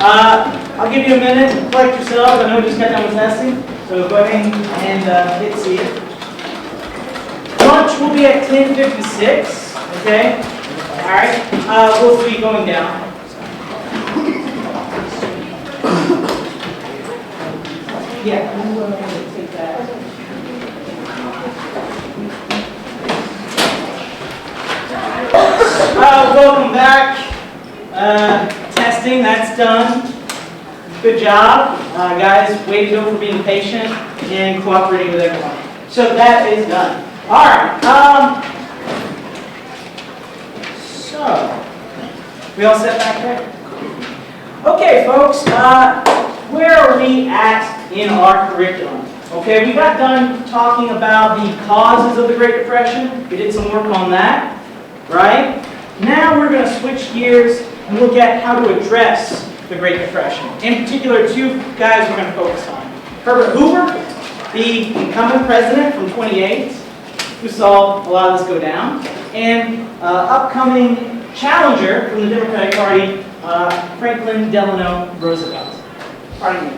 I'll give you a minute to collect yourselves. I know we just got done with testing, so go ahead and get seated. Lunch will be at 10:56, okay? All right, we'll be going down. Yeah, we'll take that. Welcome back. Testing, that's done. Good job. Guys, way to go for being patient and cooperating with everyone. So that is done. All right. So, we all set back there? Okay, folks. Where are we at in our curriculum? Okay, we got done talking about the causes of the Great Depression. We did some work on that, right? Now we're going to switch gears and look at how to address the Great Depression. In particular, two guys we're going to focus on. Herbert Hoover, the incumbent president from 28, who saw a lot of this go down, and upcoming challenger from the Democratic Party, Franklin Delano Roosevelt. Pardon me.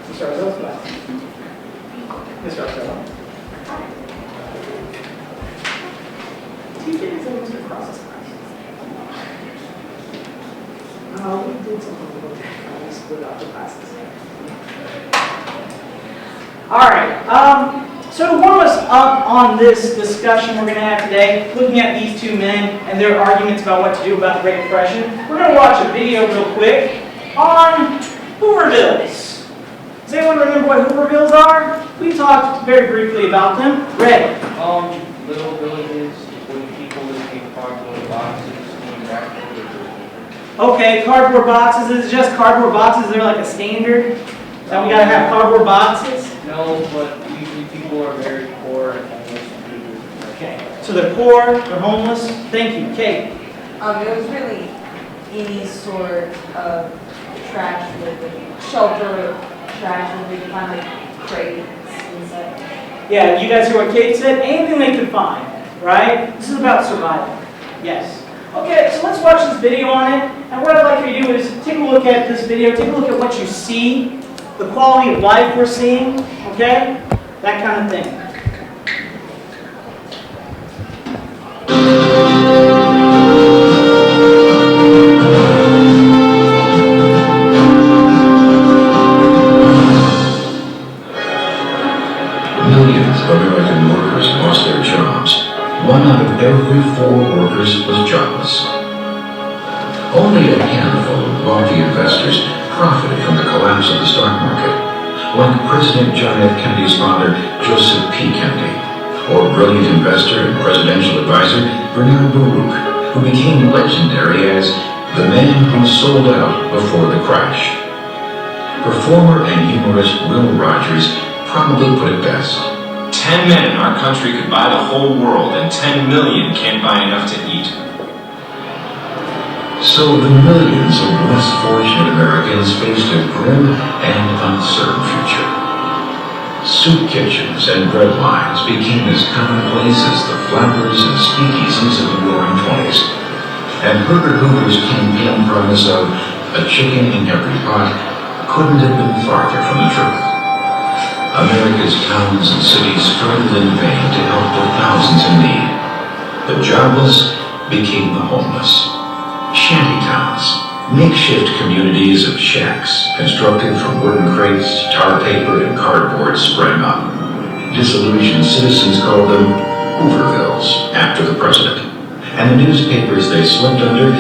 Mr. Arzillo? Mr. Arzillo? TJ is almost across this class. We did something a little different. We split up the classes. Alright, so to warm us up on this discussion we're going to have today, looking at these two men and their arguments about what to do about the Great Depression, we're going to watch a video real quick on Hoovervilles. Does anyone remember what Hoovervilles are? We talked very briefly about them. Ready? Little villages with people living in cardboard boxes going back to the Okay, cardboard boxes. Is it just cardboard boxes? They're like a standard that we gotta have cardboard boxes? No, but usually people are very poor and homeless. Okay, so they're poor, they're homeless. Thank you, Kate. It was really any sort of trash living, shelter trash living, kind of crates and stuff. Yeah, you guys hear what Kate said? Anything they could find, right? This is about survival. Yes. Okay, so let's watch this video on it. And what I'd like you to do is take a look at this video, take a look at what you see, the quality of life we're seeing, okay? That kind of thing. Millions of American workers lost their jobs. 1 out of every 4 workers was jobless. Only a handful of wealthy investors profited from the collapse of the stock market, like President John F. Kennedy's father, Joseph P. Kennedy, or brilliant investor and presidential advisor Bernard Baruch, who became legendary as the man who sold out before the crash. Performer and humorist Will Rogers probably put it best. 10 men in our country could buy the whole world, and 10 million can't buy enough to eat. So the millions of less fortunate Americans faced a grim and uncertain future. Soup kitchens and bread lines became as commonplace as the flappers and speakeasies of the Roaring '20s. And Herbert Hoover's campaign promise of a chicken in every pot couldn't have been farther from the truth. America's towns and cities struggled in vain to help the thousands in need. The jobless became the homeless. Shanty towns, makeshift communities of shacks constructed from wooden crates, tar paper, and cardboard sprang up. Disillusioned citizens called them Hoovervilles, after the president, and the newspapers they slept under,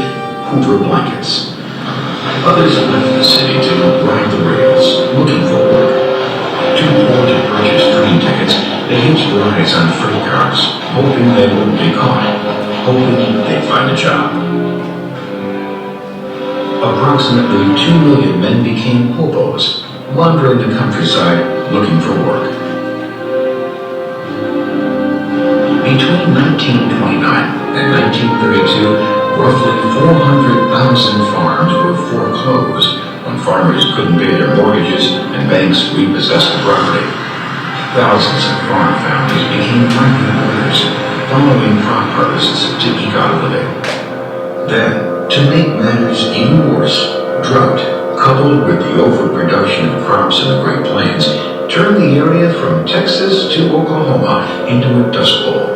Hoover blankets. Others left the city to ride the rails, looking for work. Too poor to purchase train tickets, they hitched rides on freight cars, hoping they wouldn't be caught, hoping they'd find a job. Approximately 2 million men became hobos, wandering the countryside looking for work. Between 1929 and 1932, roughly 400,000 farms were foreclosed when farmers couldn't pay their mortgages and banks repossessed the property. Thousands of farm families became private owners, following crop harvests to eke out a living. Then, To make matters even worse, drought, coupled with the overproduction of crops in the Great Plains, turned the area from Texas to Oklahoma into a dust bowl.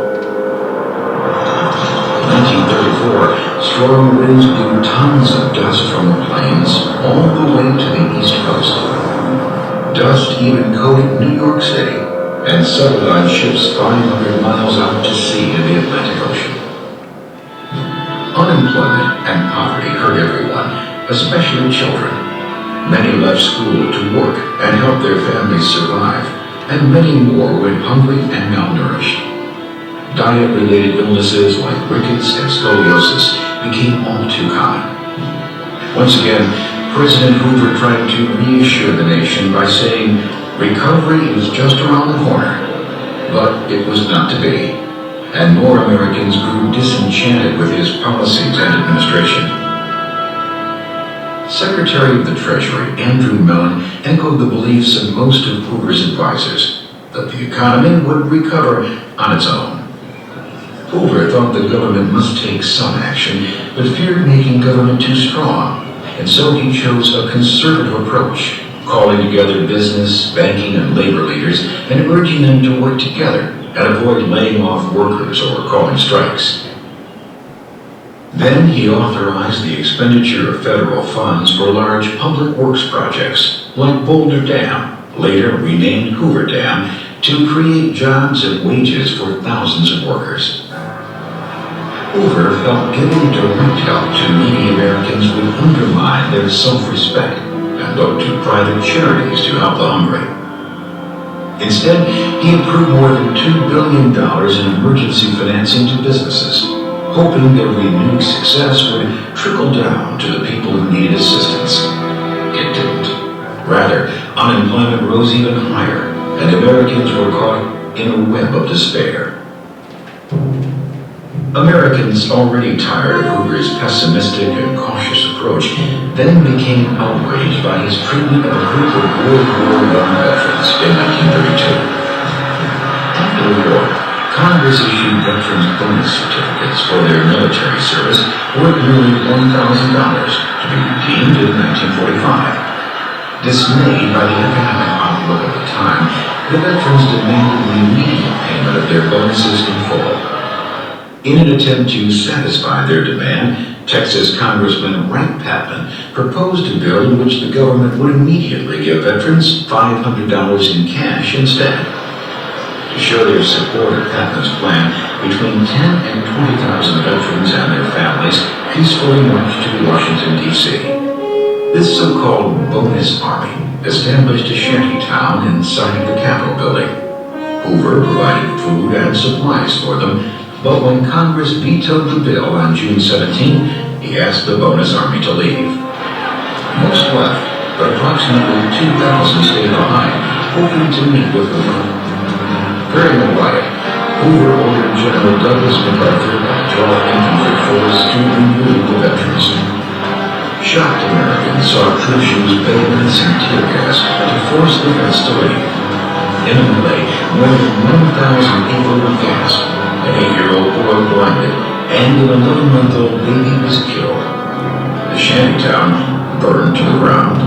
In 1934, strong winds blew tons of dust from the plains all the way to the East Coast. Dust even coated New York City and settled on ships 500 miles out to sea in the Atlantic Ocean. Unemployment and poverty hurt everyone, especially children. Many left school to work and help their families survive, and many more went hungry and malnourished. Diet-related illnesses like rickets and scoliosis became all too common. Once again, President Hoover tried to reassure the nation by saying, recovery is just around the corner. But it was not to be, and more Americans grew disenchanted with his policies and administration. Secretary of the Treasury Andrew Mellon echoed the beliefs of most of Hoover's advisors, that the economy would recover on its own. Hoover thought the government must take some action, but feared making government too strong, and so he chose a conservative approach, calling together business, banking, and labor leaders and urging them to work together and avoid laying off workers or calling strikes. Then he authorized the expenditure of federal funds for large public works projects, like Boulder Dam, later renamed Hoover Dam, to create jobs and wages for thousands of workers. Hoover felt giving direct help to needy Americans would undermine their self-respect and looked to private charities to help the hungry. Instead, he approved more than $2 billion in emergency financing to businesses, hoping their renewed success would trickle down to the people who needed assistance. It didn't. Rather, unemployment rose even higher, and Americans were caught in a web of despair. Americans, already tired of Hoover's pessimistic and cautious approach, then became outraged by his treatment of a group of World War I veterans in 1932. After the war, Congress issued veterans bonus certificates for their military service worth nearly $1,000 to be redeemed in 1945. Dismayed by the economic outlook at the time, the veterans demanded the immediate payment of their bonuses in full. In an attempt to satisfy their demand, Texas Congressman Wright Patman proposed a bill in which the government would immediately give veterans $500 in cash instead. To show their support of Patman's plan, between 10 and 20,000 veterans and their families peacefully marched to Washington, D.C. This so-called bonus army established a shanty town inside of the Capitol building. Hoover provided food and supplies for them, but when Congress vetoed the bill on June 17, he asked the bonus army to leave. Most left, but approximately 2,000 stayed behind, hoping to meet with Hoover. During the riot, Hoover ordered General Douglas MacArthur and 12th Infantry Force to remove the veterans. Shocked Americans saw troops use bayonets and tear gas to force the vets to leave. In a melee, more than 1,000 people were gassed. An 8-year-old boy blinded, and an 11-month-old baby was killed. The shantytown burned to the ground.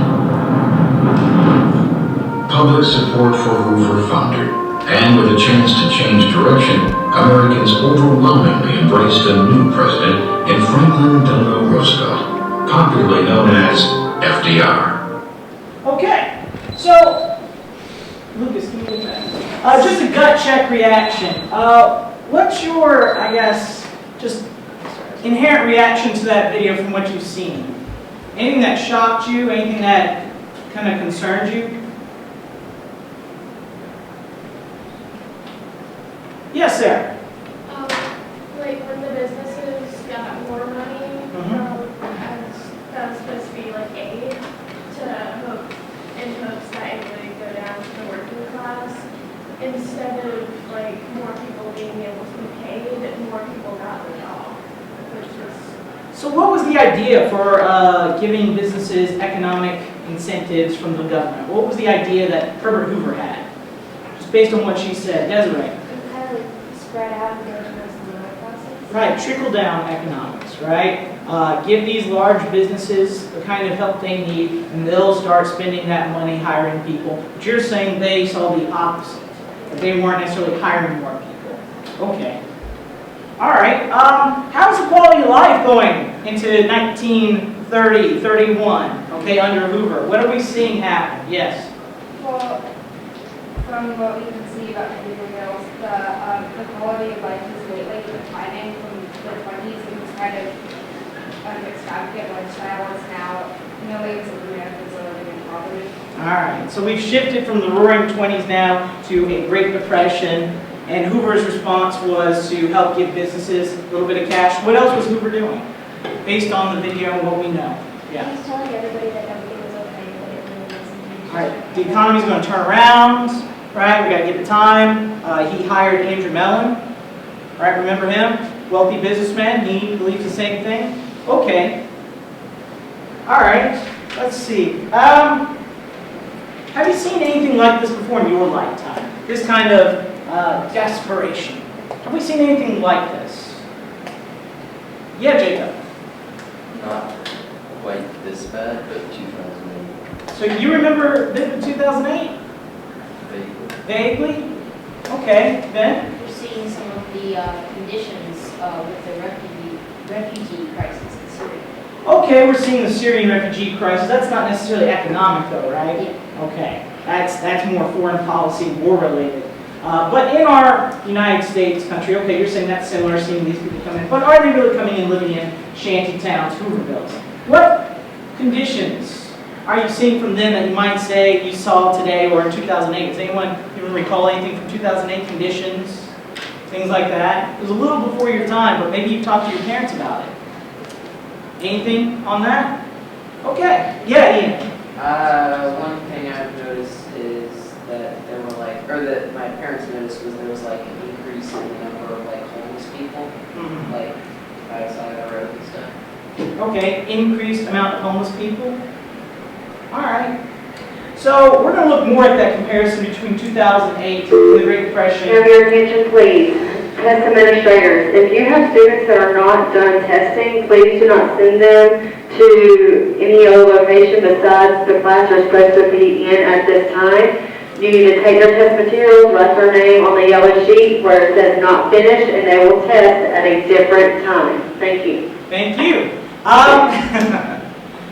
Public support for Hoover foundered, and with a chance to change direction, Americans overwhelmingly embraced a new president in Franklin Delano Roosevelt, popularly known as FDR. Okay, so, Lucas, can you move that? Just a gut check reaction. What's your, I guess, just inherent reaction to that video from what you've seen? Anything that shocked you? Anything that kind of concerned you? Yes, Sarah. Like when the businesses got more money, that was supposed to be like aid to hope in hopes that it would go down to the working class. Instead of like more people being able to be paid, more people got laid off, which was. So what was the idea for giving businesses economic incentives from the government? What was the idea that Herbert Hoover had? Just based on what she said. Desiree. Kind of like spread out and go to most of the middle classes. Right, trickle down economics, right? give these large businesses the kind of help they need, and they'll start spending that money hiring people. But you're saying they saw the opposite, that they weren't necessarily hiring more people. Okay. All right. How's the quality of life going into 1930, 31? Okay, under Hoover. What are we seeing happen? Yes. Well, from what we can see about the Hoover bills, the quality of life is lately declining from the 20s. It was kind of an extravagant lifestyle. It's now millions of Americans are living in poverty. All right. So we've shifted from the roaring 20s now to a Great Depression, and Hoover's response was to help give businesses a little bit of cash. What else was Hoover doing? Based on the video and what we know. Yeah. He's telling everybody that everything was okay, but it really wasn't. All right, the economy's going to turn around, right? We got to give it time. He hired Andrew Mellon, right? Remember him? Wealthy businessman. He believes the same thing. Okay. All right. Let's see. Have you seen anything like this before in your lifetime? This kind of desperation. Have we seen anything like this? Yeah, Jacob. Not quite this bad, but 2008. So you remember 2008? Vaguely? Okay, Ben? We're seeing some of the conditions with the refugee crisis in Syria. Okay, we're seeing the Syrian refugee crisis. That's not necessarily economic though, right? Yeah. Okay, that's more foreign policy, war related. But in our United States country, okay, you're saying that's similar, seeing these people come in. But are they really coming in living in shanty towns, Hoovervilles? What conditions are you seeing from them that you might say you saw today or in 2008? Does anyone even recall anything from 2008 conditions? Things like that? It was a little before your time, but maybe you've talked to your parents about it. Anything on that? Okay. Yeah, Ian. One thing I've noticed is that there were that my parents noticed was there was an increase in the number of homeless people, by the side of the road and stuff. Okay, increased amount of homeless people. All right. So we're going to look more at that comparison between 2008 and the Great Depression. Have your attention, please. Test administrators, if you have students that are not done testing, please do not send them to any other location besides the class they're supposed to be in at this time. You need to take their test materials, write their name on the yellow sheet where it says not finished, and they will test at a different time. Thank you. Thank you.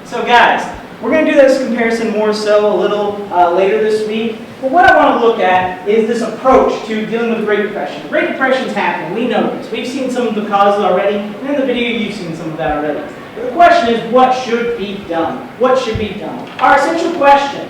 So guys, we're going to do this comparison more so a little later this week. But what I want to look at is this approach to dealing with the Great Depression. The Great Depression's happening. We know this. We've seen some of the causes already. And in the video, you've seen some of that already. But the question is, what should be done? What should be done? Our essential question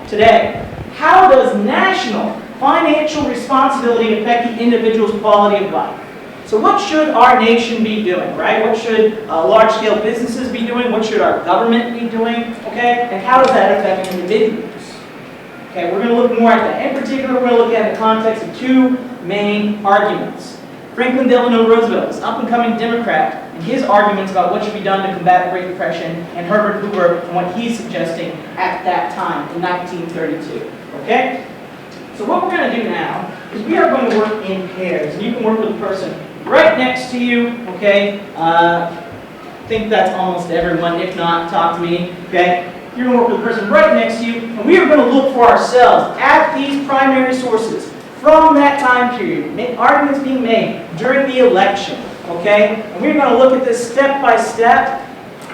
today, how does national financial responsibility affect the individual's quality of life? So what should our nation be doing, right? What should large-scale businesses be doing? What should our government be doing, okay? And how does that affect individuals? Okay, we're going to look more at that. In particular, we're going to look at the context of two main arguments. Franklin Delano Roosevelt, this up-and-coming Democrat, and his arguments about what should be done to combat the Great Depression, and Herbert Hoover and what he's suggesting at that time in 1932. Okay? So what we're going to do now is we are going to work in pairs. And you can work with a person right next to you, okay? I think that's almost everyone. If not, talk to me, okay? You're going to work with a person right next to you, and we are going to look for ourselves at these primary sources from that time period, arguments being made during the election, okay? And we're going to look at this step by step.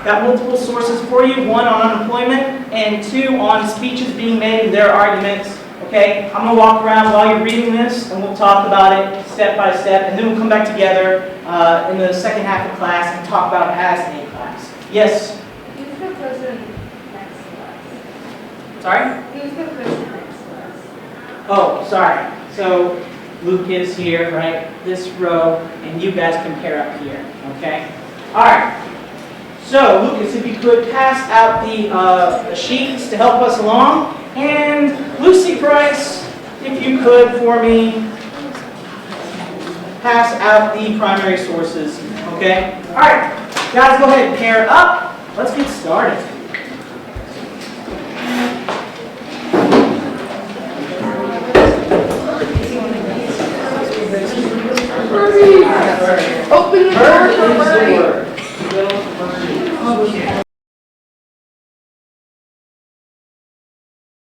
Got multiple sources for you, one on unemployment, and two on speeches being made and their arguments. Okay, I'm going to walk around while you're reading this, and we'll talk about it step by step, and then we'll come back together in the second half of class and talk about it as a class. Yes? Who's the person next to us? Sorry? Who's the person next to us? Oh, sorry. So Luke is here, right? This row, and you guys can pair up here. Okay? All right. So Lucas, if you could pass out the sheets to help us along. And Lucy Price, if you could for me, pass out the primary sources, okay? All right, guys, go ahead and pair up. Let's get started. Open the door. Okay.